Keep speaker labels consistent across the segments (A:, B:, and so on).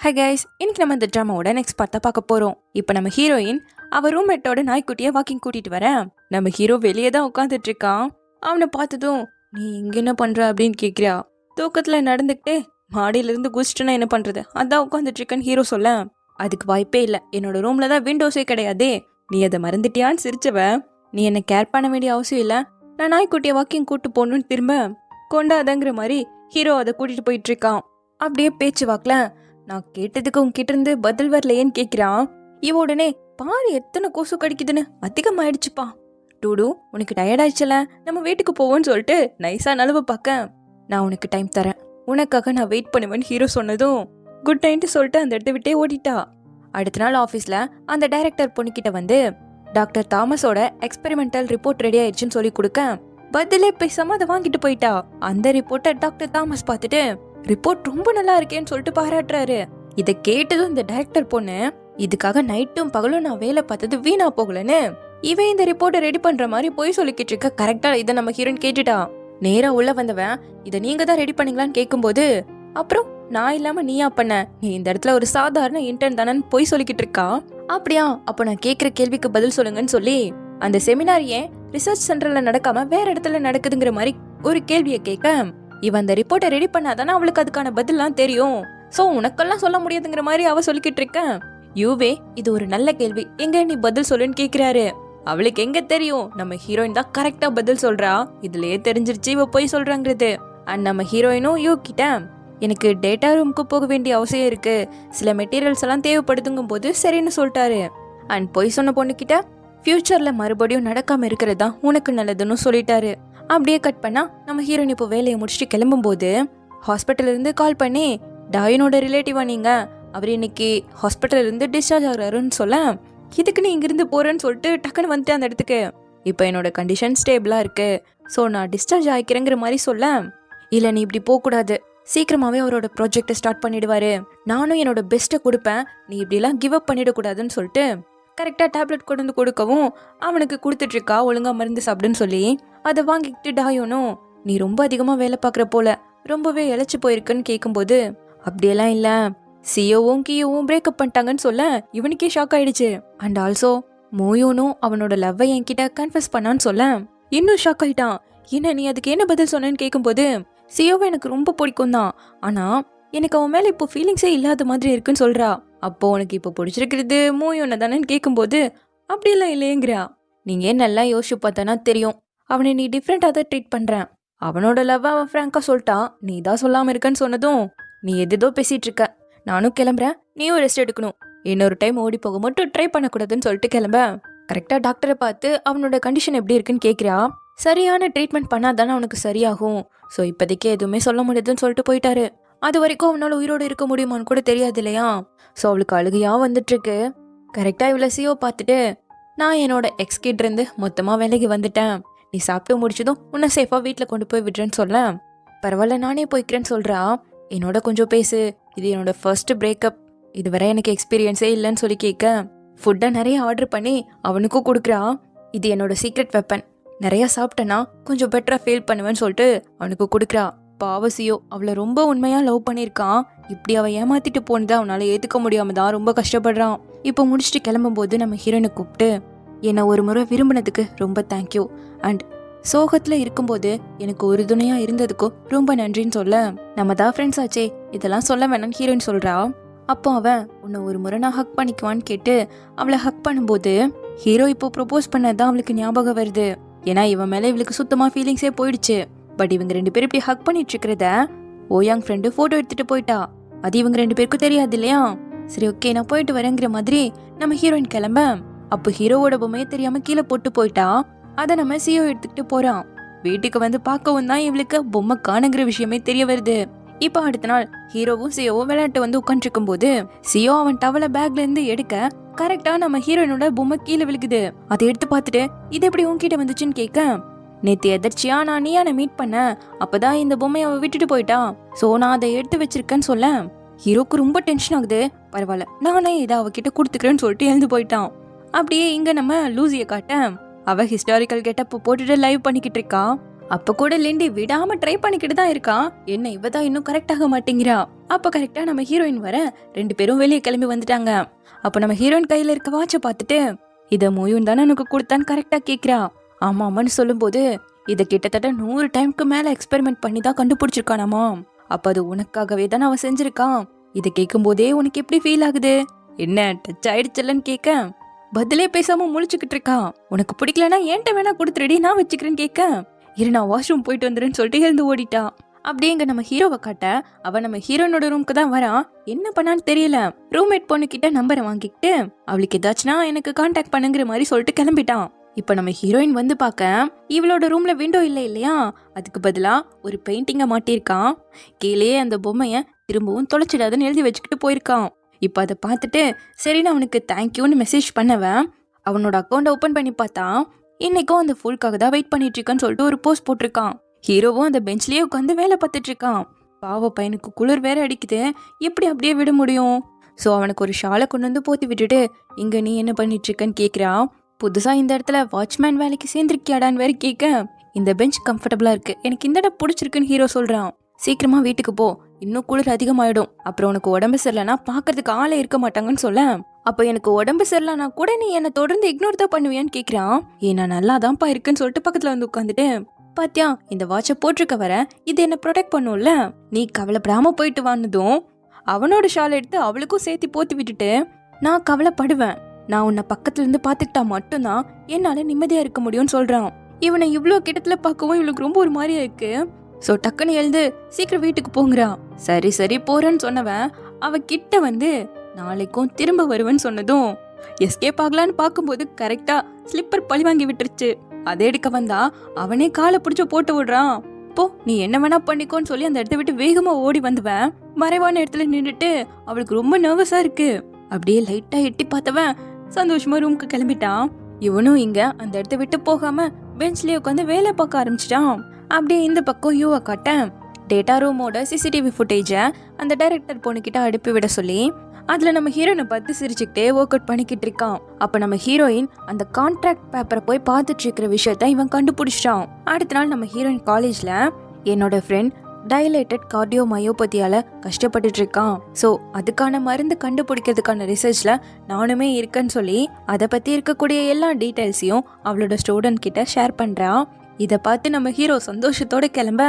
A: Hi guys, இன்னைக்கு நம்ம இந்த ட்ராமாவோட நெக்ஸ்ட் பார்ட்டை பார்க்க போறோம். இப்போ நம்ம ஹீரோயின் அவ ரூம்மேட்டோட நாய்க்குட்டியை வாக்கிங் கூட்டிட்டு வரேன். நம்ம ஹீரோ வெளியே தான் உட்காந்துட்டு இருக்கான். அவனை பார்த்ததும் நீ இங்க என்ன பண்ற அப்படின்னு கேட்கிறா. தூக்கத்துல நடந்துக்கிட்டே மாடியிலிருந்து குதிச்சிட்டுனா என்ன பண்றது, அதான் உட்காந்துட்டு இருக்கேன்னு ஹீரோ சொல்ல. அதுக்கு வாய்ப்பே இல்லை, என்னோட ரூம்ல தான் விண்டோஸே கிடையாதே, நீ அதை மறந்துட்டியான்னு சிரிச்சவ. நீ என்ன கேர் பண்ண வேண்டிய அவசியம் இல்லை, நான் நாய்க்குட்டியை வாக்கிங் கூட்டு போகணும்னு திரும்ப கொண்டாதங்கிற மாதிரி ஹீரோ அதை கூட்டிட்டு போயிட்டு இருக்கான். அப்படியே பேச்சு வாக்கல நான் கேட்டதுக்கு உங்ககிட்ட இருந்து பதில் வரலையேன்னு கேட்கிறான். இவ உடனே பாரு எத்தனை கொசு கடிக்குதுன்னு, அதிகமாயிடுச்சுப்பா. டூடு உனக்கு டயர்ட் ஆயிடுச்சுல, நம்ம வீட்டுக்கு போவோம்னு சொல்லிட்டு நைஸா நழுவ பார்க்க. நான் உனக்கு டைம் தரேன், உனக்காக நான் வெயிட் பண்ணுவேன்னு ஹீரோ சொன்னதும் குட் நைட்டு சொல்லிட்டு அந்த இடத்த விட்டே ஓடிட்டா. அடுத்த நாள் ஆஃபீஸ்ல அந்த டைரக்டர் பொண்ணுக்கிட்ட வந்து டாக்டர் தாமஸோட எக்ஸ்பெரிமெண்டல் ரிப்போர்ட் ரெடி ஆயிடுச்சுன்னு சொல்லி கொடுக்க பதிலே பேசாம அதை வாங்கிட்டு போயிட்டா. அந்த ரிப்போர்ட்டை டாக்டர் தாமஸ் பார்த்துட்டு ரிப்போர்ட் ரொம்ப நல்லா இருக்கேன்னு சொல்லிட்டு பாராட்டுறாரு. இதை கேட்டதும் இந்த டைரக்டர் பொண்ணு இதுக்காக நைட்டும் பகலும் நான் வேலை பார்த்தது வீணா போகலன்னு இவன் இந்த ரிப்போர்ட்டை ரெடி பண்ற மாதிரி போய் சொல்லிக்கிட்டு இருக்க. கரெக்டா இதை நம்ம ஹீரோயின் கேட்டுட்டா. நேரா உள்ள வந்தவன் இதை நீங்க தான் ரெடி பண்ணீங்களான்னு கேட்கும்போது அப்புறம் நான் இல்லாம நீயா பண்ண, நீ இந்த இடத்துல ஒரு சாதாரண இன்டர்ன் தானன்னு போய் சொல்லிக்கிட்டு இருக்கா. அப்படியா, அப்ப நான் கேட்கிற கேள்விக்கு பதில் சொல்லுங்கன்னு சொல்லி அந்த செமினார் ஏன் ரிசர்ச் சென்டர்ல நடக்காம வேற இடத்துல நடக்குதுங்கிற மாதிரி ஒரு கேள்வியை கேட்க இவன் அந்த ரிப்போர்ட்டை ரெடி பண்ணாதானே அவளுக்கு அதுக்கான பதிலாம் தெரியும், சோ உனக்கெல்லாம் சொல்ல முடியாதுங்கிற மாதிரி அவ சொல்லிக்கிட்டு இருக்கேன். யூவே இது ஒரு நல்ல கேள்வி, எங்க நீ பதில் சொல்லுன்னு கேக்குறாரு. அவளுக்கு எங்க தெரியும், நம்ம ஹீரோயின் தான் கரெக்டா பதில் சொல்றா, இதுலயே தெரிஞ்சிருச்சு இவ போய் சொல்றாங்கிறது. அண்ட் நம்ம ஹீரோயினும் யூ கிட்ட எனக்கு டேட்டா ரூமுக்கு போக வேண்டிய அவசியம் இருக்கு, சில மெட்டீரியல்ஸ் எல்லாம் தேவைப்படுதுங்கும் போது சரின்னு சொல்லிட்டாரு. அண்ட் போய் சொன்ன பொண்ணுகிட்ட ஃபியூச்சர்ல மறுபடியும் நடக்காம இருக்கிறதா உனக்கு நல்லதுன்னு சொல்லிட்டாரு. அப்படியே கட் பண்ணா நம்ம ஹீரோயின் இப்போ வேலையை முடிச்சுட்டு கிளம்பும் போது ஹாஸ்பிட்டல்ல இருந்து கால் பண்ணி டாயினோட ரிலேட்டிவா நீங்க, அவர் இன்னைக்கு ஹாஸ்பிட்டல்ல இருந்து டிஸ்சார்ஜ் ஆகுறாருன்னு சொல்ல இதுக்கு நீ இங்கிருந்து போறேன்னு சொல்லிட்டு டக்குன்னு வந்துட்டு அந்த இடத்துக்கு. இப்போ என்னோட கண்டிஷன் ஸ்டேபிளா இருக்கு, ஸோ நான் டிஸ்சார்ஜ் ஆகிக்கிறேங்கிற மாதிரி சொல்ல இல்ல நீ இப்படி போகக்கூடாது, சீக்கிரமாவே அவரோட ப்ராஜெக்டை ஸ்டார்ட் பண்ணிடுவாரு, நானும் என்னோட பெஸ்ட்டை கொடுப்பேன், நீ இப்படிலாம் கிவ் அப் பண்ணிடக்கூடாதுன்னு சொல்லிட்டு கரெக்டாக டேப்லெட் கொண்டு வந்து கொடுக்கவும் அவனுக்கு கொடுத்துட்டு இருக்கா. ஒழுங்கா மருந்து சாப்பிடுன்னு சொல்லி அதை வாங்கிக்கிட்டு டாயோனும் நீ ரொம்ப அதிகமாக வேலை பார்க்குற போல, ரொம்பவே இழைச்சி போயிருக்குன்னு கேட்கும்போது அப்படியெல்லாம் இல்லை, சியோவும் கியோவும் பிரேக்கப் பண்ணிட்டாங்கன்னு சொல்ல இவனுக்கே ஷாக் ஆயிடுச்சு. அண்ட் ஆல்சோ மோயோனும் அவனோட லவ்வை என்கிட்ட கன்ஃபஸ் பண்ணான்னு சொல்ல இன்னும் ஷாக் ஆயிட்டான். என்ன நீ அதுக்கு என்ன பதில் சொன்னேன்னு கேட்கும்போது சியோவை எனக்கு ரொம்ப பிடிக்கும் தான், ஆனா எனக்கு அவன் மேல இப்போ ஃபீலிங்ஸே இல்லாத மாதிரி இருக்குன்னு சொல்றா. அப்போ உனக்கு இப்போ பிடிச்சிருக்கிறது மூயோன்னு தானேன்னு கேட்கும்போது அப்படியெல்லாம் இல்லையேங்கிறா. நீங்க ஏன் நல்லா யோசிச்சு பார்த்தானா தெரியும், அவனை நீ டிஃப்ரெண்டாக தான் ட்ரீட் பண்றேன், அவனோட லவ் அவன் ஃப்ராங்கா சொல்லிட்டான், நீ தான் சொல்லாம இருக்கன்னு சொன்னதும் நீ எதோ பேசிட்டு இருக்க, நானும் கிளம்புறேன், நீயும் ரெஸ்ட் எடுக்கணும், இன்னொரு டைம் ஓடி போக மட்டும் ட்ரை பண்ணக்கூடாதுன்னு சொல்லிட்டு கிளம்ப. கரெக்டா டாக்டரை பார்த்து அவனோட கண்டிஷன் எப்படி இருக்குன்னு கேட்கிறா. சரியான ட்ரீட்மெண்ட் பண்ணாதானே அவனுக்கு சரியாகும், ஸோ இப்போதைக்கு எதுவுமே சொல்ல முடியாதுன்னு சொல்லிட்டு போயிட்டாரு. அது வரைக்கும் அவனால உயிரோடு இருக்க முடியுமான்னு கூட தெரியாது இல்லையா. ஸோ அவளுக்கு அழுகையா வந்துட்டு இருக்கு. கரெக்டா இவ்வளோ சியோ பார்த்துட்டு நான் என்னோட எக்ஸ்கிட்ட இருந்து மொத்தமா வேலைக்கு வந்துட்டேன், நீ சாப்பிட்டு முடிச்சதும் உன்னை சேஃபா வீட்டில் கொண்டு போய் விடுறேன்னு சொல்ல பரவாயில்ல நானே போய்க்கிறேன்னு சொல்றா. என்னோட கொஞ்சம் பேசு, இது என்னோட ஃபர்ஸ்ட் பிரேக்கப், இதுவரை எனக்கு எக்ஸ்பீரியன்ஸே இல்லைன்னு சொல்லி கேட்க ஃபுட்டை நிறைய ஆர்டர் பண்ணி அவனுக்கும் கொடுக்குறா. இது என்னோட சீக்ரெட் வெப்பன், நிறைய சாப்பிட்டேன்னா கொஞ்சம் பெட்டரா ஃபீல் பண்ணுவேன்னு சொல்லிட்டு அவனுக்கு கொடுக்குறா. பாவசியோ அவளை ரொம்ப உண்மையா லவ் பண்ணியிருக்கான், இப்படி அவ ஏமாத்திட்டு போனதை அவனால ஏத்துக்க முடியாம தான் ரொம்ப கஷ்டப்படுறான். இப்போ முடிச்சுட்டு கிளம்பும் போது நம்ம ஹீரோயினை கூப்பிட்டு என்னை ஒரு முறை விரும்பினதுக்கு ரொம்ப தேங்க்யூ, அண்ட் சோகத்துல இருக்கும்போது எனக்கு ஒரு துணையா இருந்ததுக்கும் ரொம்ப நன்றின்னு சொல்ல நம்ம தான் ஃப்ரெண்ட்ஸ் ஆச்சே, இதெல்லாம் சொல்ல வேணாம்னு ஹீரோயின் சொல்றா. அப்போ அவன் உன்னை ஒரு முறை நான் ஹக் பண்ணிக்குவான்னு கேட்டு அவளை ஹக் பண்ணும்போது ஹீரோ இப்போ ப்ரொபோஸ் பண்ணதான் அவளுக்கு ஞாபகம் வருது. ஏன்னா இவன் மேல இவளுக்கு சுத்தமா ஃபீலிங்ஸே போயிடுச்சு. பட் இவங்க ரெண்டு பேரும் இப்படி ஹக் பண்ணிட்டு இருக்கிறத ஓயாங் ஃப்ரெண்டு போட்டோ எடுத்துட்டு போயிட்டா, அது இவங்க ரெண்டு பேருக்கும் தெரியாது இல்லையா. சரி ஓகே நான் போயிட்டு வரேங்கிற மாதிரி நம்ம ஹீரோயின் கிளம்ப. அப்போ ஹீரோவோட பொம்மையே தெரியாம கீழே போட்டு போயிட்டா, அதை நம்ம சியோ எடுத்துக்கிட்டு போறான். வீட்டுக்கு வந்து பார்க்கவும் தான் இவளுக்கு பொம்மை காணுங்கிற விஷயமே தெரிய வருது. இப்போ அடுத்த நாள் ஹீரோவும் சியோவும் விளையாட்டு வந்து உட்காந்துருக்கும் போது சியோ அவன் டவலை பேக்ல இருந்து எடுக்க கரெக்டா நம்ம ஹீரோயினோட பொம்மை கீழே விழுகுது. அதை எடுத்து பார்த்துட்டு இது எப்படி உன்கிட்ட வந்துச்சுன்னு கேட்க நேத்து எதர்ச்சியா நான் நீயான மீட் பண்ண, அப்பதான் இந்த பொம்மையை அவ விட்டுட்டு போயிட்டான், சோ நான் அதை எடுத்து வச்சிருக்கேன்னு சொல்ல ஹீரோக்கு ரொம்ப டென்ஷன் ஆகுது. பரவாயில்ல நானே இதை அவகிட்ட கொடுத்துக்கிறேன்னு சொல்லிட்டு எழுந்து போயிட்டான். அப்படியே இங்க நம்ம லூசியை காட்ட அவ ஹிஸ்டாரிக்கல் கெட்டப் போட்டுட்டு லைவ் பண்ணிக்கிட்டு இருக்கா. அப்ப கூட லிண்டி விடாம ட்ரை பண்ணிக்கிட்டு தான் இருக்கா. என்ன இவதான் இன்னும் கரெக்ட் ஆக மாட்டேங்கிறா. அப்ப கரெக்டா நம்ம ஹீரோயின் வர 2 பேரும் வெளியே கிளம்பி வந்துட்டாங்க. அப்ப நம்ம ஹீரோயின் கையில இருக்க வாட்ச பார்த்துட்டு இத மோயும் தானே எனக்கு கொடுத்தான்னு கரெக்டா கேக்குறா. ஆமா ஆமான்னு சொல்லும் போது இத கிட்டத்தட்ட 100 டைம்க்கு மேல எக்ஸ்பெரிமெண்ட் பண்ணி தான் கண்டுபிடிச்சிருக்கானாமா. அப்ப அது உனக்காகவே தானே அவன் செஞ்சிருக்கான். இத கேட்கும் போதே உனக்கு எப்படி ஃபீல் ஆகுது? என்ன டச் ஆயிடுச்சுல்லன்னு கேட்க பதிலே பேசாம முழிச்சுக்கிட்டு இருக்கா. உனக்கு பிடிக்கலன்னா என்கிட்ட வேணா கொடுத்துருடி, நான் வச்சுக்கிறேன்னு கேட்க இரு நான் வாஷ்ரூம் போயிட்டு வந்துருன்னு சொல்லிட்டு எழுந்து ஓடிட்டா. அப்படியேங்க நம்ம ஹீரோவை காட்ட அவ நம்ம ஹீரோனோட ரூமுக்கு தான் வரா. என்ன பண்ணான்னு தெரியல. ரூம்மேட் பொண்ணு கிட்ட நம்பரை வாங்கிக்கிட்டு அவளுக்கு ஏதாச்சுன்னா எனக்கு கான்டாக்ட் பண்ணுங்கிற மாதிரி சொல்லிட்டு கிளம்பிட்டான். இப்ப நம்ம ஹீரோயின் வந்து பாக்க இவளோட ரூம்ல விண்டோ இல்லையா, அதுக்கு பதிலா ஒரு பெயிண்டிங்க மாட்டிருக்கான். கீழே அந்த பொம்மைய திரும்பவும் தொலைச்சிடாதுன்னு எழுதி வச்சுக்கிட்டு போயிருக்கான். இப்ப அதை பார்த்துட்டு சரின்னு அவனுக்கு தேங்க்யூன்னு மெசேஜ் பண்ணவன் அவனோட அக்கௌண்ட் ஓபன் பண்ணி பார்த்தா இன்னைக்கும் அந்த ஃபுல்காக தான் வெயிட் பண்ணிட்டு இருக்கான்னு சொல்லிட்டு ஒரு போஸ்ட் போட்டிருக்கான். ஹீரோவும் அந்த பெஞ்ச்லயே உட்காந்து வேலை பார்த்துட்டு இருக்கான். பாவ பையனுக்கு குளிர் வேற அடிக்குது, எப்படி அப்படியே விட முடியும்? ஸோ அவனுக்கு ஒரு ஷாலை கொண்டு வந்து போத்தி விட்டுட்டு இங்க நீ என்ன பண்ணிட்டு இருக்கன்னு கேட்குறான். புதுசா இந்த இடத்துல வாட்ச்மேன் வேலைக்கு சேர்ந்துருக்கியாடான்னு வேற கேட்க இந்த பெஞ்ச் கம்ஃபர்டபுளா இருக்கு, எனக்கு இந்த இடம் பிடிச்சிருக்குன்னு ஹீரோ சொல்றான். சீக்கிரமா வீட்டுக்கு போ, இன்னும் குளிர் அதிகமாயிடும், அப்புறம் உனக்கு உடம்பு சரியில்லைன்னா பாக்குறதுக்கு ஆளே இருக்க மாட்டாங்கன்னு சொல்ல. அப்ப எனக்கு உடம்பு சரியில்லைனா கூட நீ என்ன தொடர்ந்து இக்னோர் தான் பண்ணுவியான்னு கேக்குறான். நான் நல்லாதான்ப்பா இருக்குன்னு சொல்லிட்டு பக்கத்துல வந்து உட்காந்துட்டு பாத்தியா இந்த வாட்ச போட்டிருக்க வர இது என்ன ப்ரொடெக்ட் பண்ணும்ல, நீ கவலைப்படாம போயிட்டு வானதும் அவனோட ஷால் எடுத்து அவளுக்கும் சேர்த்து போத்தி விட்டுட்டு நான் கவலைப்படுவேன், நான் உன்னை பக்கத்துல இருந்து பாத்துக்கிட்டா மட்டும்தான் என்னால நிம்மதியா இருக்க முடியும்னு சொல்றான். இவனை இவ்வளவு கிட்டத்துல பார்க்கவும் இவளுக்கு ரொம்ப ஒரு மாதிரியா இருக்கு. சோ டக்குன்னு எழுந்து சீக்கிரம் வீட்டுக்கு போங்கிறான். சரி சரி போறேன்னு சொன்னவன் அவ கிட்ட வந்து நாளைக்கும் திரும்ப வருவேன்னு சொன்னதும் எஸ்கேப் ஆகலான்னு பார்க்கும்போது கரெக்டா ஸ்லிப்பர் பழி வாங்கி விட்டுருச்சு. அதை எடுக்க வந்தா அவனே காலை பிடிச்சு போட்டு விடுறான். போ நீ என்ன வேணா பண்ணிக்கோன்னு சொல்லி அந்த இடத்த விட்டு வேகமா ஓடி வந்துவன் மறைவான இடத்துல நின்றுட்டு அவளுக்கு ரொம்ப நர்வஸா இருக்கு. அப்படியே லைட்டா எட்டி பார்த்தவன் சந்தோஷமா ரூமுக்கு கிளம்பிட்டான். இவனும் இங்க அந்த இடத்த விட்டு போகாம பெஞ்ச்லயே உட்காந்து வேலை பார்க்க ஆரம்பிச்சிட்டான். அப்படியே இந்த பக்கம் யூவா காட்ட டேட்டா ரூமோட சிசிடிவி ஃபுட்டேஜ அந்த டைரக்டர் பொண்ணுகிட்ட அனுப்பி விட சொல்லி அதுல நம்ம ஹீரோயினை பார்த்து சிரிச்சுக்கிட்டே ஒர்க் அவுட் பண்ணிக்கிட்டு இருக்கான். அப்ப நம்ம ஹீரோயின் அந்த கான்ட்ராக்ட் பேப்பரை போய் பார்த்துட்டு இருக்கிற விஷயத்த இவன் கண்டுபிடிச்சிட்டான். அடுத்த நாள் நம்ம ஹீரோயின் காலேஜ்ல என்னோட ஃப்ரெண்ட் டைலேட்டட் கார்டியோ மயோபதியால கஷ்டப்பட்டுட்டு இருக்கான், ஸோ அதுக்கான மருந்து கண்டுபிடிக்கிறதுக்கான ரிசர்ச்ல நானுமே இருக்கேன்னு சொல்லி அதை பத்தி இருக்கக்கூடிய எல்லா டீட்டெயில்ஸையும் அவளோட ஸ்டூடெண்ட் கிட்ட ஷேர் பண்றான். இதை பார்த்து நம்ம ஹீரோ சந்தோஷத்தோட கிளம்ப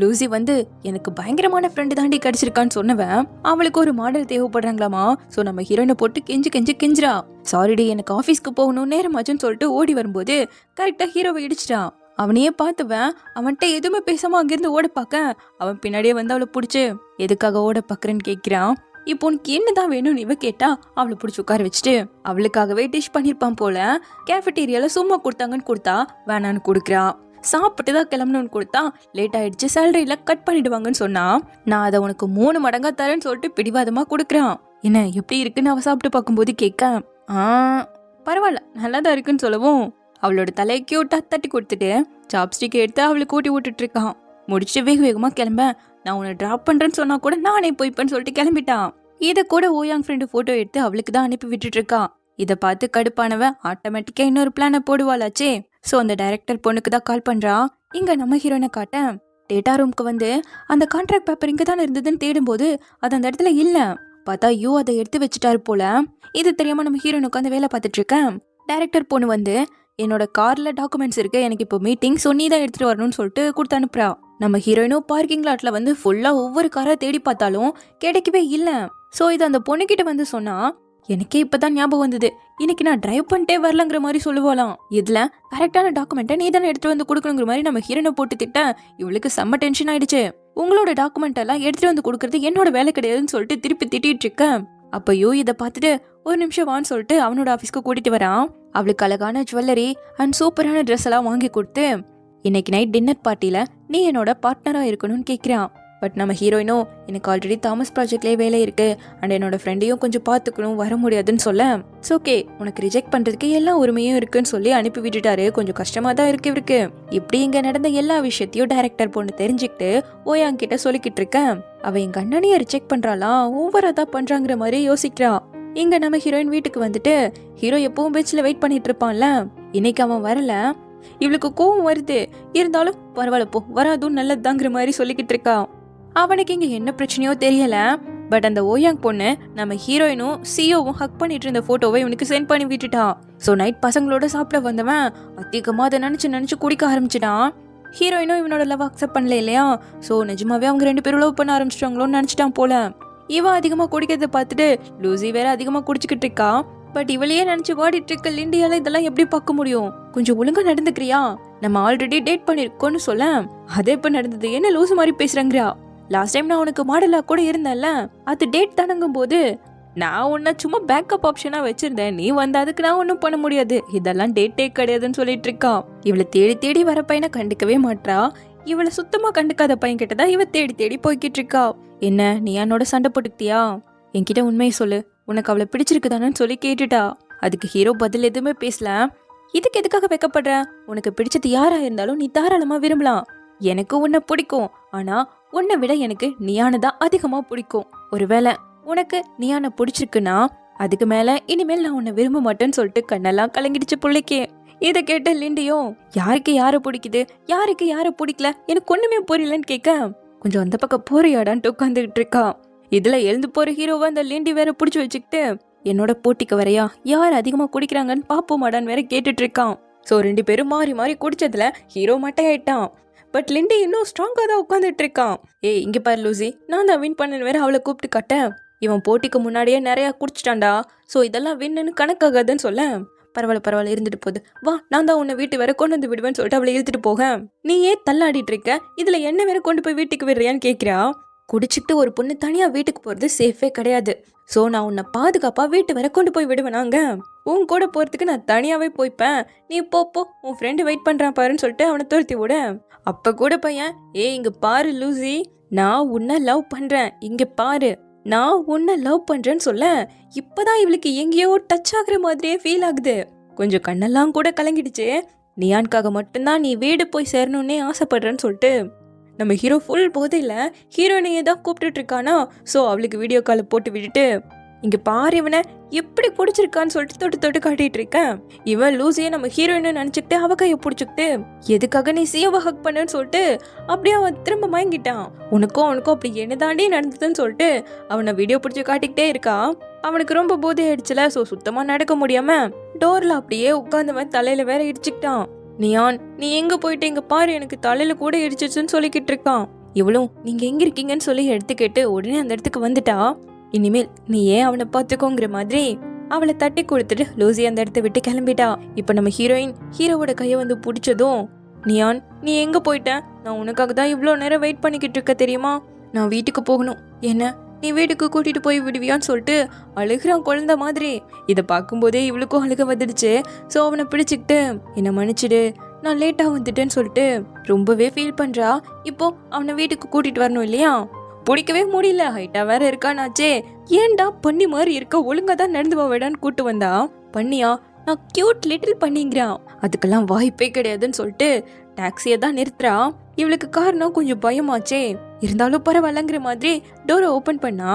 A: லூசி வந்து எனக்கு பயங்கரமான ஃப்ரெண்டு தாண்டி கிடைச்சிருக்கான்னு சொன்னவன் அவளுக்கு ஒரு மாடல் தேவைப்படுறாங்களாமா. ஸோ நம்ம ஹீரோயினை போட்டு கெஞ்சுறா. சாரிடி எனக்கு ஆஃபீஸ்க்கு போகணும் நேரமாச்சுன்னு சொல்லிட்டு ஓடி வரும்போது கரெக்டா ஹீரோவை இடிச்சிட்டான். அவனையே பார்த்துவன் அவன்கிட்ட எதுவுமே பேசாம அங்கிருந்து ஓட பார்க்க அவன் பின்னாடியே வந்து அவளை பிடிச்சி எதுக்காக ஓட பாக்குறேன்னு கேட்கிறான். இப்போ உனக்கு என்னதான் வேணும்னு இவ கேட்டா அவளை பிடிச்சி உட்கார வச்சுட்டு அவளுக்காகவே டிஷ் பண்ணிருப்பான் போல கேஃபட்டீரியால சும்மா கொடுத்தாங்கன்னு கொடுத்தா வேணான்னு கொடுக்குறான். சாப்பிட்டு தான் கிளம்பணும்னு கொடுத்தா லேட் ஆயிடுச்சு சேலரியில கட் பண்ணிடுவாங்கன்னு சொன்னா நான் அதை உனக்கு 3 மடங்கா தரேன்னு சொல்லிட்டு பிடிவாதமா கொடுக்குறான். என்ன எப்படி இருக்குன்னு அவ சாப்பிட்டு பார்க்கும்போது கேட்க பரவாயில்ல நல்லாதான் இருக்குன்னு சொல்லவும் அவளோட தலையை கியூட்டா தட்டி கொடுத்துட்டு சாப்ஸ்டிக் எடுத்து அவளுக்கு கூட்டி விட்டுட்டு இருக்கான். முடிச்சுட்டு வேக வேகமா கிளம்ப நான் உன்னை டிராப் பண்றேன்னு சொன்னா கூட நானே போய்ப்பேன்னு சொல்லிட்டு கிளம்பிட்டான். இதை கூட ஓயாங் ஃப்ரெண்டு போட்டோ எடுத்து அவளுக்கு தான் அனுப்பி விட்டுட்டு இருக்கான். இதை பார்த்து கடுப்பானவன் ஆட்டோமேட்டிக்கா இன்னொரு பிளானை போடுவாளாச்சே. ஸோ அந்த டைரக்டர் பொண்ணுக்கு தான் கால் பண்றா. இங்க நம்ம ஹீரோயினை காட்ட டேட்டா ரூம்க்கு வந்து அந்த கான்ட்ராக்ட் பேப்பர் இங்க தானே இருந்ததுன்னு தேடும்போது அது அந்த இடத்துல இல்ல. பார்த்தா யூ அதை எடுத்து வச்சுட்டாரு போல. இது தெரியாம நம்ம ஹீரோயின் உட்காந்து வேலை பார்த்துட்டு இருக்கேன். டைரக்டர் பொண்ணு வந்து என்னோட கார்ல டாக்குமெண்ட்ஸ் இருக்கு, எனக்கு இப்போ மீட்டிங், ஸோ நீ தான் எடுத்துட்டு வரணும்னு சொல்லிட்டு கொடுத்து அனுப்புறா. நம்ம ஹீரோயினும் பார்க்கிங் லாட்ல வந்து ஃபுல்லா ஒவ்வொரு காரா தேடி பார்த்தாலும் கிடைக்கவே இல்லை. ஸோ இது அந்த பொண்ணுகிட்ட வந்து சொன்னா எனக்கே இப்பதான் ஞாபகம் வந்தது, இன்னைக்கு நான் டிரைவ் பண்ணிட்டே வரலங்கிற மாதிரி சொல்லுவாளாம். இதுல கரெக்டான டாக்குமெண்ட்டை நீ தானே எடுத்துட்டு வந்து கொடுக்கணுங்கிற மாதிரி நம்ம ஹீரோனை போட்டு திட்ட இவளுக்கு செம்ம டென்ஷன் ஆயிடுச்சு. உங்களோட டாக்குமெண்ட் எல்லாம் எடுத்துட்டு வந்து கொடுக்கறது என்னோட வேலை கிடையாதுன்னு சொல்லிட்டு திருப்பி திட்டிட்டு இருக்க. அப்பயோ இதை பார்த்துட்டு ஒரு நிமிஷம் வான்னு சொல்லிட்டு அவனோட ஆஃபீஸ்க்கு கூட்டிட்டு வரான். அவளுக்கு அழகான ஜுவல்லரி அண்ட் சூப்பரான ட்ரெஸ் எல்லாம் வாங்கி கொடுத்து இன்னைக்கு நைட் டின்னர் பார்ட்டியில நீ என்னோட பார்ட்னரா இருக்கணும்னு கேட்கிறான். பட் நம்ம ஹீரோயினோ எனக்கு ஆல்ரெடி தாமஸ் ப்ராஜெக்ட்லேயே வேலை இருக்கு அண்ட் என்னோட ஃப்ரெண்டையும் கொஞ்சம் பார்த்துக்கணும், வர முடியாதுன்னு சொல்ல இட்ஸ் ஓகே உனக்கு ரிஜெக்ட் பண்றதுக்கு எல்லா உரிமையும் இருக்குன்னு சொல்லி அனுப்பி விட்டுட்டாரு. கொஞ்சம் கஷ்டமா தான் இருக்கு. இப்படி இங்க நடந்த எல்லா விஷயத்தையும் டைரக்டர் பொண்ணு தெரிஞ்சுக்கிட்டு ஓயாங் கிட்ட சொல்லிக்கிட்டு இருக்கேன். அவ எங்க அண்ணனைய ரிஜெக்ட் பண்றாளா, ஓவரா தான் பண்றாங்கிற மாதிரி யோசிக்கிறா. இங்க நம்ம ஹீரோயின் வீட்டுக்கு வந்துட்டு ஹீரோ எப்பவும் பெஞ்ச்ல வெயிட் பண்ணிட்டு இருப்பான்ல, இன்னைக்கு அவன் வரல. இவளுக்கு கோவம் வருது. இருந்தாலும் பரவாயில்ல போ, வராதும் நல்லதுதாங்கிற மாதிரி சொல்லிக்கிட்டு இருக்கா. அவனுக்கு இங்க என்ன பிரச்சனையோ தெரியல. பட் அந்த ஓயாங் பொண்ணு நம்ம ஹீரோயினும் சியோவும் ஹக் பண்ணிட்டு இருந்த போட்டோவை இவனுக்கு சென்ட் பண்ணி விட்டுட்டான். ஸோ நைட் பசங்களோட சாப்பிட வந்தவன் அதிகமாக அதை நினச்சி குடிக்க ஆரம்பிச்சிட்டான். ஹீரோயினும் இவனோட லவ் அக்செப்ட் பண்ணல இல்லையா. ஸோ நிஜமாவே அவங்க 2 பேரும் லவ் பண்ண ஆரம்பிச்சிட்டாங்களோன்னு நினச்சிட்டான் போல. இவன் அதிகமாக குடிக்கிறத பார்த்துட்டு லூசி வேற அதிகமாக குடிச்சுக்கிட்டு இருக்கா. பட் இவளையே நினச்சி வாடிட்டு இருக்க லிண்டியால இதெல்லாம் எப்படி பார்க்க முடியும்? கொஞ்சம் ஒழுங்கா நடந்துக்கிறியா? நம்ம ஆல்ரெடி டேட் பண்ணிருக்கோன்னு சொல்ல. அதே இப்போ நடந்தது, என்ன லூசு மாதிரி பேசுறேங்கிறா. லாஸ்ட் டைம் நான் உனக்கு மாடலா கூட இருந்தேன்ல, அது டேட் தானங்கும் போது நான் உன்னை சும்மா பேக்கப் ஆப்ஷனா வச்சிருந்தேன். நீ வந்து அதுக்கு நான் ஒன்றும் பண்ண முடியாது. இதெல்லாம் டேட்டே கிடையாதுன்னு சொல்லிட்டு இருக்கான். இவளை தேடி தேடி வர பையனை கண்டுக்கவே மாட்டா. இவளை சுத்தமா கண்டுக்காத பையன் கிட்டதா இவ தேடி தேடி போய்கிட்டு இருக்கா. என்ன நீ என்னோட சண்டை போட்டுக்கிட்டியா? என்கிட்ட உண்மையை சொல்லு, உனக்கு அவளை பிடிச்சிருக்குதானு சொல்லி கேட்டுட்டா. அதுக்கு ஹீரோ பதில் எதுவுமே பேசல. இதுக்கு எதுக்காக வைக்கப்படுற? உனக்கு பிடிச்சது யாரா இருந்தாலும் நீ தாராளமா விரும்பலாம். எனக்கு உன்னை பிடிக்கும், ஆனா உன்னை விட எனக்கு நியானதான் அதிகமா பிடிக்கும். ஒருவேளை உனக்கு நியான பிடிச்சிருக்குன்னா அதுக்கு மேல இனிமேல் நான் உன்னை விரும்ப மாட்டேன்னு சொல்லிட்டு கண்ணெல்லாம் கலங்கிடுச்சு பிள்ளைக்கு. இதை கேட்ட லிண்டியும் யாருக்கு யாரை பிடிக்குது, யாருக்கு யாரை பிடிக்கல, எனக்கு ஒண்ணுமே புரியலன்னு கேட்க கொஞ்சம் அந்த பக்கம் போறியாடான்ட்டு உட்காந்துக்கிட்டு இருக்கா. இதுல எழுந்து போற ஹீரோவை அந்த லிண்டி வேற பிடிச்சி வச்சுக்கிட்டு என்னோட போட்டிக்கு வரையா, யார் அதிகமா குடிக்கிறாங்கன்னு பாப்போமாடான்னு வேற கேட்டுட்டு இருக்கான். ஸோ 2 பேரும் மாறி மாறி குடிச்சதுல ஹீரோ மட்டையாயிட்டான். பட் லிண்டி இன்னும் ஸ்ட்ராங்கா தான் உட்காந்துட்டு இருக்கான். ஏய் இங்க பாரு லூசி, நான் தான் வின் பண்ணேன்னு வேற அவளை கூப்பிட்டு கட்டேன். இவன் போட்டிக்கு முன்னாடியே நிறைய குடிச்சிட்டான்டா. ஸோ இதெல்லாம் வின்னு கணக்காகாதுன்னு சொல்ல. பரவாயில்ல இருந்துட்டு போகுது, வா நான் தான் உன்னை வீட்டு வேற கொண்டு வந்து விடுவேன்னு சொல்லிட்டு அவளை இழுத்துட்டு போக, நீ ஏன் தள்ளாடிட்டு இருக்க, இதுல என்ன வேற கொண்டு போய் வீட்டுக்கு விடுறியான்னு கேட்கிறா. குடிச்சிட்டு ஒரு பொண்ணு தனியா வீட்டுக்கு போறது சேஃபே கிடையாது. ஸோ நான் உன்னை பாதுகாப்பா வீட்டு வரை கொண்டு போய் விடுவேனாங்க. உன் கூட போறதுக்கு நான் தனியாவே போய்ப்பேன். நீ போ, உன் ஃப்ரெண்டு வெயிட் பண்றான் பாருன்னு சொல்லிட்டு அவனை துரத்தி விட. அப்ப கூட பையன், ஏய் இங்க பாரு லூசி, நான் உன்னை லவ் பண்றேன், இங்க பாரு நான் உன்னை லவ் பண்றேன்னு சொல்ல. இப்பதான் இவளுக்கு எங்கேயோ டச் ஆகுற மாதிரியே ஃபீல் ஆகுது. கொஞ்சம் கண்ணெல்லாம் கூட கலங்கிடுச்சு. நியான்காக மட்டும்தான் நீ வீடு போய் சேரணும்னே ஆசைப்படுறேன்னு சொல்லிட்டு நம்ம ஹீரோ ஃபுல் போதையில ஹீரோயினையே தான் கூப்பிட்டுட்டு இருக்கானா. ஸோ அவளுக்கு வீடியோ காலை போட்டு விட்டுட்டு, இங்க பாரு இவனை எப்படி பிடிச்சிருக்கான்னு சொல்லிட்டு தொட்டு தொட்டு காட்டிட்டு இருக்கேன். இவன் லூசியை நம்ம ஹீரோயினை நினைச்சுக்கிட்டு அவ கையை பிடிச்சிக்கிட்டு, எதுக்காக நீ சியோவை ஹக் பண்ணுன்னு சொல்லிட்டு அப்படியே அவன் திரும்ப மயங்கிட்டான். உனக்கும் அப்படி என்னதாண்டி நடந்ததுன்னு சொல்லிட்டு அவனை வீடியோ பிடிச்சி காட்டிக்கிட்டே இருக்கா. அவனுக்கு ரொம்ப போதை ஆயிடுச்சுல. ஸோ சுத்தமா நடக்க முடியாம டோர்ல அப்படியே உட்கார்ந்தவன் தலையில வேற இடிச்சுக்கிட்டான். நியான் நீ எங்க போயிட்டு, எங்க பாரு எனக்கு தலையில கூட இடிச்சிச்சுன்னு சொல்லிக்கிட்டு இருக்கான். இவளும் நீங்க எங்க இருக்கீங்கன்னு சொல்லி எடுத்துக்கிட்டு உடனே அந்த இடத்துக்கு வந்துட்டா. இனிமேல் நீ ஏன் அவனை பார்த்துக்கோங்கிற மாதிரி அவளை தட்டி கொடுத்துட்டு லூசி அந்த இடத்த விட்டு கிளம்பிட்டா. இப்ப நம்ம ஹீரோயின் ஹீரோவோட கையை வந்து பிடிச்சதும், நியான் நீ எங்க போயிட்ட, நான் உனக்காக தான் இவ்வளோ நேரம் வெயிட் பண்ணிக்கிட்டு இருக்க தெரியுமா, நான் வீட்டுக்கு போகணும், என்ன நீ வீட்டுக்கு கூட்டிட்டு போய் விடுவியான்னு சொல்லிட்டு அழுகிறான் குழந்தை மாதிரி. இதை பார்க்கும்போதே இவளுக்கும் அழுக வந்துடுச்சு. ஸோ அவனை பிடிச்சிக்கிட்டு என்னை மன்னிச்சிடு, நான் லேட்டா வந்துட்டேன்னு சொல்லிட்டு ரொம்பவே ஃபீல் பண்றா. இப்போ அவனை வீட்டுக்கு கூட்டிட்டு வரணும் இல்லையா, பிடிக்கவே முடியல, ஹைட்டா வேற இருக்கானாச்சே. ஏன்டா பண்ணி மாதிரி இருக்க, ஒழுங்கா தான் நடந்து போவேடான்னு கூட்டு வந்தா. பண்ணியா, நான் கியூட் லிட்டில் பண்ணிங்கிறான். அதுக்கெல்லாம் வாய்ப்பே கிடையாதுன்னு சொல்லிட்டு டாக்ஸியை தான் நிறுத்துறா. இவளுக்கு கார்னா கொஞ்சம் பயமாச்சே, இருந்தாலும் பரவாயில்லங்கிற மாதிரி டோரை ஓபன் பண்ணா.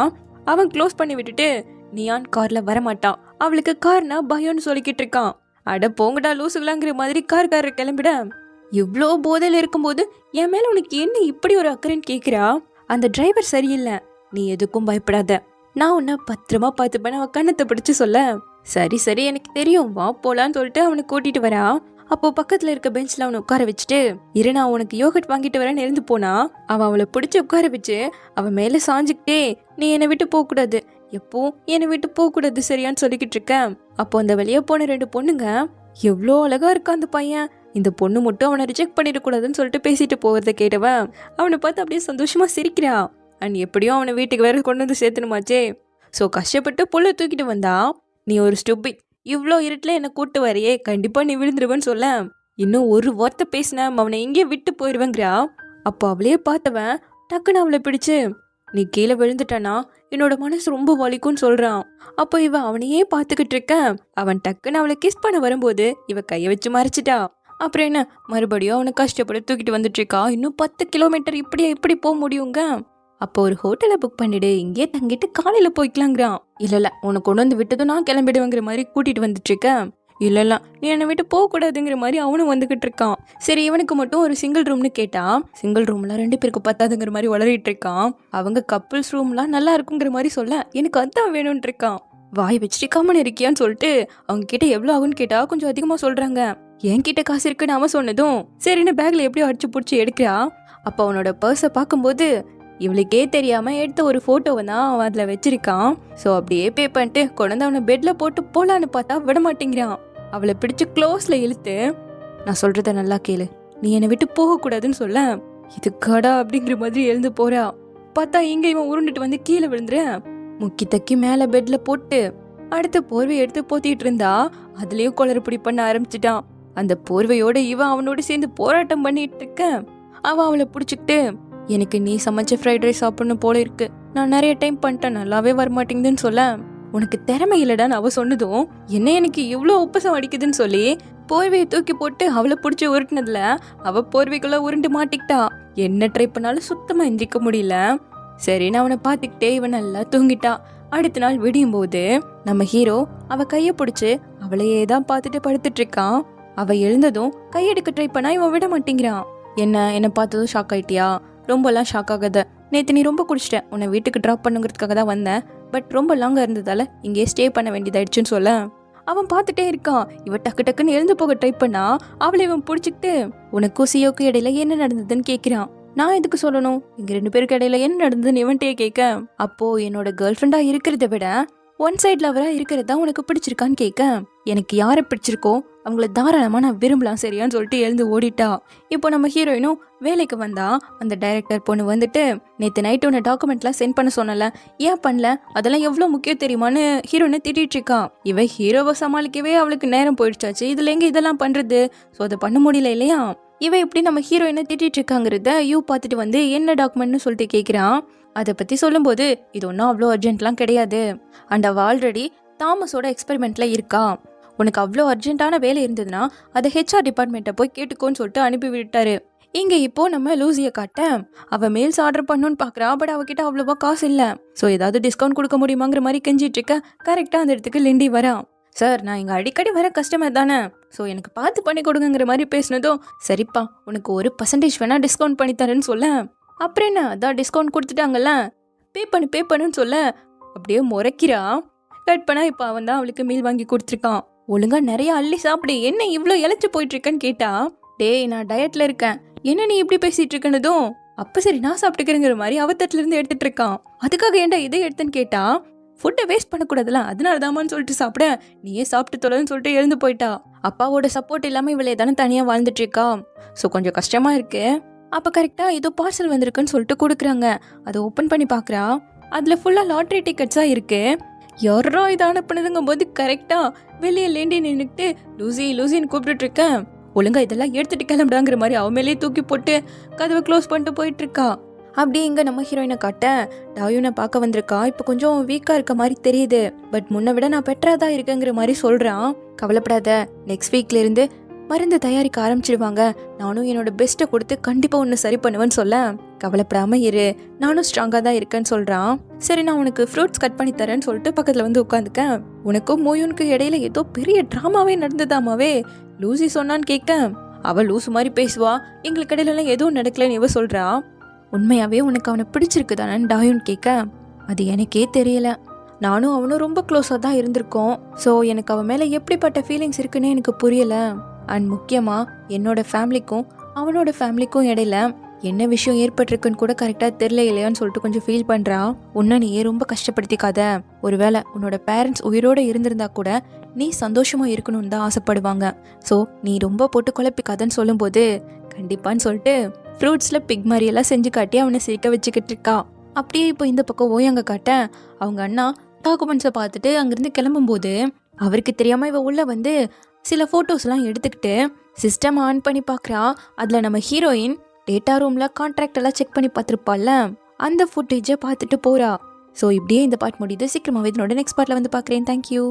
A: அவன் க்ளோஸ் பண்ணி விட்டுட்டு நியான் கார்ல வரமாட்டான், அவளுக்கு கார்னா பயம்னு சொல்லிக்கிட்டு இருக்கான். அட போங்கடா லூசுகளாங்கிற மாதிரி கார்காரர் கிளம்பிட. இவ்வளோ போதையில இருக்கும்போது என் மேல உனக்கு என்ன இப்படி ஒரு அக்கறைன்னு கேட்கிறா. அந்த டிரைவர் சரியில்லை, நீ எதுக்கும் பயப்படாத, நான் உன்னை பத்திரமா பார்த்துப்பேன் அவன் கண்ணத்தை பிடிச்சு சொல்ல. சரி எனக்கு தெரியும், வா போலான்னு சொல்லிட்டு அவனை கூட்டிட்டு வரா. அப்போ பக்கத்துல இருக்க பெஞ்ச்ல அவனை உட்கார வச்சுட்டு, இரு நான் உனக்கு யோகட் வாங்கிட்டு வரேன்னு இருந்து போனா. அவன் அவளை பிடிச்சி உட்கார வச்சு அவன் மேல சாஞ்சுக்கிட்டே, நீ என்னை விட்டு போக கூடாது, எப்போ என்னை விட்டு போக கூடாது சரியான்னு சொல்லிக்கிட்டு இருக்கேன். அப்போ அந்த வெளியே போன 2 பொண்ணுங்க, எவ்வளோ அழகா இருக்கா அந்த பையன், இந்த பொண்ணு மட்டும் அவனை ரிஜெக்ட் பண்ணிடக்கூடாதுன்னு சொல்லிட்டு பேசிட்டு போகிறத கேட்டவன் அவனை பார்த்து அப்படியே சந்தோஷமா சிரிக்கிறா. அண்ட் எப்படியும் அவனை வீட்டுக்கு வேற கொண்டு வந்து சேர்த்துணுமாச்சே. ஸோ கஷ்டப்பட்டு புள்ள தூக்கிட்டு வந்தா. நீ ஒரு ஸ்டூபிட், இவ்வளோ இருட்டில் என்னை கூட்டு வரையே, கண்டிப்பா நீ விழுந்துருவேன்னு சொல்ல. இன்னும் ஒரு வார்த்தை பேசின அவனை எங்கேயே விட்டு போயிடுவேங்கிறா. அப்போ அவளையே பார்த்தவன் டக்குன்னு அவளை பிடிச்சு, நீ கீழே விழுந்துட்டானா என்னோட மனசு ரொம்ப வலிக்கும்னு சொல்றான். அப்போ இவ அவனையே பார்த்துக்கிட்டு இருக்க. அவன் டக்குன்னு அவளை கிஸ் பண்ண வரும்போது இவ கையை வச்சு மறைச்சிட்டா. அப்புறம் என்ன, மறுபடியும் அவனை கஷ்டப்பட்டு தூக்கிட்டு வந்துட்டு இருக்கா. இன்னும் 10 கிலோமீட்டர் இப்படி போக முடியுங்க. அப்போ ஒரு ஹோட்டலை புக் பண்ணிடு, இங்கே தங்கிட்டு காலையில போய்க்கலாங்கிறான். இல்ல உனக்கு கொண்டு வந்து விட்டதும் நான் கிளம்பிடுவேங்கிற மாதிரி கூட்டிட்டு வந்துட்டு இருக்கேன். இல்ல நீ என்னை விட்டு போக கூடாதுங்கிற மாதிரி அவனும் வந்துகிட்டு இருக்கான். சரி இவனுக்கு மட்டும் ஒரு சிங்கிள் ரூம்னு கேட்டா சிங்கிள் ரூம்ல 2 பேருக்கு பத்தாதுங்கிற மாதிரி வளரிட்டு இருக்கான். அவங்க கப்பிள்ஸ் ரூம்லாம் நல்லா இருக்குங்கிற மாதிரி சொல்ல எனக்கு அதான் வேணும்னு இருக்கான். வாய் வச்சுட்டு கம்மன் இருக்கியான்னு சொல்லிட்டு அவங்க கிட்ட எவ்வளவு ஆகுன்னு கேட்டா கொஞ்சம் அதிகமா சொல்றாங்க. என்கிட்ட காசு இருக்குன்னு அவன் சொன்னதும் சரின்னு பேக்ல எப்படியோ அடிச்சு புடிச்சு எடுக்கிறா. அப்ப அவனோட பர்ஸை பார்க்கும்போது இவளுக்கே தெரியாம எடுத்த ஒரு போட்டோவை தான் அவன் அதுல வச்சிருக்கான். சோ அப்படியே பே பண்ணிட்டு கொண்டு அவனை பெட்ல போட்டு போலான்னு பார்த்தா விட மாட்டேங்கிறான். அவளை பிடிச்சு க்ளோஸ்ல இழுத்து, நான் சொல்றத நல்லா கேளு, நீ என்னை விட்டு போக கூடாதுன்னு சொல்ல இதுக்காடா அப்படிங்கிற மாதிரி எழுந்து போறா. பார்த்தா இங்க இவன் உருண்டுட்டு வந்து கீழே விழுந்துற முக்கி தக்கி மேல பெட்ல போட்டு அடுத்த போர்வை எடுத்து போத்திட்டு இருந்தா அதுலயும் குளறுபடி பண்ண ஆரம்பிச்சிட்டான். அந்த போர்வையோட இவன் அவனோட சேர்ந்து போராட்டம் பண்ணிட்டு இருக்க. அவன் அவளை பிடிச்சிக்கிட்டு, எனக்கு நீ சமைச்ச ஃப்ரைட் ரைஸ் சாப்பிடணும் போல இருக்கு, நான் நிறைய டைம் பண்ணிட்டேன், நல்லாவே வரமாட்டேங்குதுன்னு சொல்ல உனக்கு திறமை இல்லடான்னு அவ சொன்னதும் என்ன எனக்கு இவ்வளோ உப்பசம் அடிக்குதுன்னு சொல்லி போர்வையை தூக்கி போட்டு அவளை பிடிச்சி உருட்டினதுல அவ போர்வைக்குள்ள உருண்டு மாட்டிக்கிட்டா. என்ன ட்ரை பண்ணாலும் சுத்தமா எந்திரிக்க முடியல. சரின்னு அவனை பார்த்துக்கிட்டே இவன் நல்லா தூங்கிட்டா. அடுத்த நாள் விடியும் போது நம்ம ஹீரோ அவ கைய பிடிச்சு அவளையே தான் பார்த்துட்டு படுத்துட்டு இருக்கான். அவ எழுந்ததும் கையெடுக்க ட்ரை பண்ணா இவன் விட மாட்டேங்கிறான். என்ன பார்த்ததும் ஷாக் ஆயிட்டியா? ரொம்பலாம் ஷாக் ஆகாத, நேற்று நீ ரொம்ப குடிச்சிட்ட, உன்னை வீட்டுக்கு ட்ராப் பண்ணுங்கிறதுக்காக தான் வந்தேன், பட் ரொம்ப லாங்காக இருந்ததால இங்கே ஸ்டே பண்ண வேண்டியதாயிடுச்சுன்னு சொல்ல அவன் பார்த்துட்டே இருக்கான். இவன் டக்கு டக்குன்னு எழுந்து போக ட்ரை பண்ணா அவளை இவன் பிடிச்சிக்கிட்டு உனக்கும் சியோக்கும் இடையில என்ன நடந்ததுன்னு கேட்கிறான். நான் எதுக்கு சொல்லணும், எங்க 2 பேருக்கு இடையில என்ன நடந்ததுன்னு இவன்ட்டே கேட்க, அப்போ என்னோட கேர்ள் ஃப்ரெண்டா இருக்கிறத விட ஒன் சைட் லவரா இருக்கிறதா உனக்கு பிடிச்சிருக்கான்னு கேட்க, எனக்கு யாரை பிடிச்சிருக்கோ அவங்கள தாராளமா நான் விரும்பலாம் சரியான்னு சொல்லிட்டு எழுந்து ஓடிட்டா. இப்போ நம்ம ஹீரோயினும் வேலைக்கு வந்தா அந்த டைரக்டர் பொண்ணு வந்துட்டு, நேற்று நைட்டு உன்னை டாக்குமெண்ட்லாம் சென்ட் பண்ண சொன்னல, ஏன் பண்ணல, அதெல்லாம் எவ்வளோ முக்கியம் தெரியுமான்னு ஹீரோயினை திட்டிட்டு இருக்கா. இவன் ஹீரோவை சமாளிக்கவே அவளுக்கு நேரம் போயிடுச்சாச்சு, இதுல எங்க இதெல்லாம் பண்றது, ஸோ அதை பண்ண முடியல இல்லையா. இவன் எப்படி நம்ம ஹீரோயினை திட்டிட்டு இருக்காங்கிறத யூ பார்த்துட்டு வந்து என்ன டாக்குமெண்ட்னு சொல்லிட்டு கேட்குறான். அதை பற்றி சொல்லும்போது இது ஒன்றும் அவ்வளோ அர்ஜென்ட்லாம் கிடையாது, அண்ட் அவள் ஆல்ரெடி தாமஸோட எக்ஸ்பெரிமெண்ட்ல இருக்கா, உனக்கு அவ்வளோ அர்ஜென்ட்டான வேலை இருந்ததுன்னா அதை ஹெச்ஆர் டிபார்ட்மெண்ட்டை போய் கேட்டுக்கோன்னு சொல்லிட்டு அனுப்பி விட்டாரு. இங்கே இப்போ நம்ம லூசியை காட்ட அவள் மெயில்ஸ் ஆர்டர் பண்ணணும்னு பார்க்குறா. பட் அவகிட்ட அவ்வளோவா காசு இல்லை. ஸோ ஏதாவது டிஸ்கவுண்ட் கொடுக்க முடியுமாங்கிற மாதிரி கெஞ்சிட்டு இருக்க. கரெக்டாக அந்த இடத்துக்கு லிண்டி வரா. சார், நான் இங்கே அடிக்கடி வர கஸ்டமர் தானே, ஸோ எனக்கு பார்த்து பண்ணி கொடுங்கிற மாதிரி பேசினதும், சரிப்பா உனக்கு 1% வேணா டிஸ்கவுண்ட் பண்ணி தரேன்னு சொல்ல, அப்புறம் என்ன அதான் டிஸ்கவுண்ட் கொடுத்துட்டாங்கல்ல, பே பண்ணுன்னு சொல்ல அப்படியே முறைக்கிறா. கட் பண்ணா இப்போ அவன் தான் அவளுக்கு மீல் வாங்கி கொடுத்துருக்கான். ஒழுங்கா நிறைய அள்ளி சாப்பிடு, என்ன இவ்வளோ இழைச்சி போயிட்டு இருக்கேன்னு கேட்டா, டேய் நான் டயட்ல இருக்கேன், என்ன நீ இப்படி பேசிட்டு இருக்கனதும், அப்ப சரி நான் சாப்பிட்டுக்கிறேங்கிற மாதிரி அவத்தட்டுல இருந்து எடுத்துட்டு இருக்கான். அதுக்காக ஏன்டா இதை எடுத்துன்னு கேட்டா, ஃபுட்டை வேஸ்ட் பண்ணக்கூடாதுல அதனால தாமான்னு சொல்லிட்டு சாப்பிட, நீயே சாப்பிட்டு தொலைன்னு சொல்லிட்டு எழுந்து போயிட்டா. அப்பாவோட சப்போர்ட் இல்லாம இவளே தானே தனியா வாழ்ந்துட்டு இருக்கா. ஸோ கொஞ்சம் கஷ்டமா இருக்கு. அப்ப கரெக்டா ஏதோ பார்சல் வந்திருக்குன்னு சொல்லிட்டு கொடுக்குறாங்க. அதை ஓப்பன் பண்ணி பாக்குறா. அதுல ஃபுல்லா லாட்ரி டிக்கெட்ஸா இருக்கு. யாரோ இதை அனுப்புனதுங்கும் போது கரெக்டா வெளியே லேண்டி நின்றுட்டு லூசின்னு கூப்பிட்டு இருக்கேன். ஒழுங்கா இதெல்லாம் எடுத்துட்டு கிளம்புடாங்கிற மாதிரி அவன் மேலேயே தூக்கி போட்டு கதவை க்ளோஸ் பண்ணிட்டு போயிட்டு இருக்கா. அப்படியே இங்க நம்ம ஹீரோயினை காட்ட டாயூனை பார்க்க வந்திருக்கா. இப்போ கொஞ்சம் வீக்கா இருக்க மாதிரி தெரியுது, பட் முன்ன விட நான் பெட்டரா தான் இருக்கேங்கிற மாதிரி சொல்றான். கவலைப்படாத, நெக்ஸ்ட் வீக்ல இருந்து மருந்து தயாரிக்க ஆரம்பிச்சிடுவாங்க, நானும் என்னோட பெஸ்ட்டை கொடுத்து கண்டிப்பா ஒன்று சரி பண்ணுவேன்னு சொல்ல, கவலைப்படாம இரு, நானும் ஸ்ட்ராங்கா தான் இருக்கேன்னு சொல்றான். சரி நான் உனக்கு ஃப்ரூட்ஸ் கட் பண்ணி தரேன்னு சொல்லிட்டு பக்கத்துல வந்து உட்காந்துக்கேன். உனக்கும் மோயூனுக்கு இடையில ஏதோ பெரிய டிராமாவே நடந்ததாமாவே லூசி சொன்னான்னு கேட்க, அவ லூசு மாதிரி பேசுவா, எங்களுக்கு இடையில எல்லாம் எதுவும் நடக்கலன்னு இவ சொல்றா. உண்மையாவே உனக்கு அவனை பிடிச்சிருக்கு தானே டாயூன் கேட்க, அது எனக்கே தெரியல, நானும் அவனும் ரொம்ப க்ளோஸாக தான் இருந்திருக்கோம். ஸோ எனக்கு அவன் மேலே எப்படிப்பட்ட ஃபீலிங்ஸ் இருக்குன்னு எனக்கு புரியல. அண்ட் முக்கியமாக என்னோட ஃபேமிலிக்கும் அவனோட ஃபேமிலிக்கும் இடையில என்ன விஷயம் ஏற்பட்டிருக்குன்னு கூட கரெக்டாக தெரியல இல்லையான்னு சொல்லிட்டு கொஞ்சம் ஃபீல் பண்ணுறா. உன்னை நீயே ரொம்ப கஷ்டப்படுத்திக்காத, ஒருவேளை உன்னோட பேரண்ட்ஸ் உயிரோடு இருந்திருந்தா கூட நீ சந்தோஷமாக இருக்கணும்னு தான் ஆசைப்படுவாங்க. ஸோ நீ ரொம்ப போட்டு குழப்பிக்காதன்னு சொல்லும்போது கண்டிப்பான்னு சொல்லிட்டு ஃப்ரூட்ஸில் பிக் மாதிரியெல்லாம் செஞ்சு காட்டி அவனை சிரிக்க வச்சுக்கிட்டு இருக்கா. அப்படியே இப்போ இந்த பக்கம் ஓயாங்க காட்ட அவங்க அண்ணா டாக்குமெண்ட்ஸை பார்த்துட்டு அங்கேருந்து கிளம்பும்போது அவருக்கு தெரியாமல் இவ உள்ள வந்து சில ஃபோட்டோஸ்லாம் எடுத்துக்கிட்டு சிஸ்டம் ஆன் பண்ணி பார்க்குறா. அதில் நம்ம ஹீரோயின் டேட்டா ரூமில் கான்ட்ராக்ட் எல்லாம் செக் பண்ணி பார்த்துருப்பாள்ல, அந்த ஃபுட்டேஜை பார்த்துட்டு போகிறா. ஸோ இப்படியே இந்த பார்ட் முடியுது. சீக்கிரமாகவே இதனோட நெக்ஸ்ட் பார்ட்டில் வந்து பார்க்குறேன். தேங்க்யூ.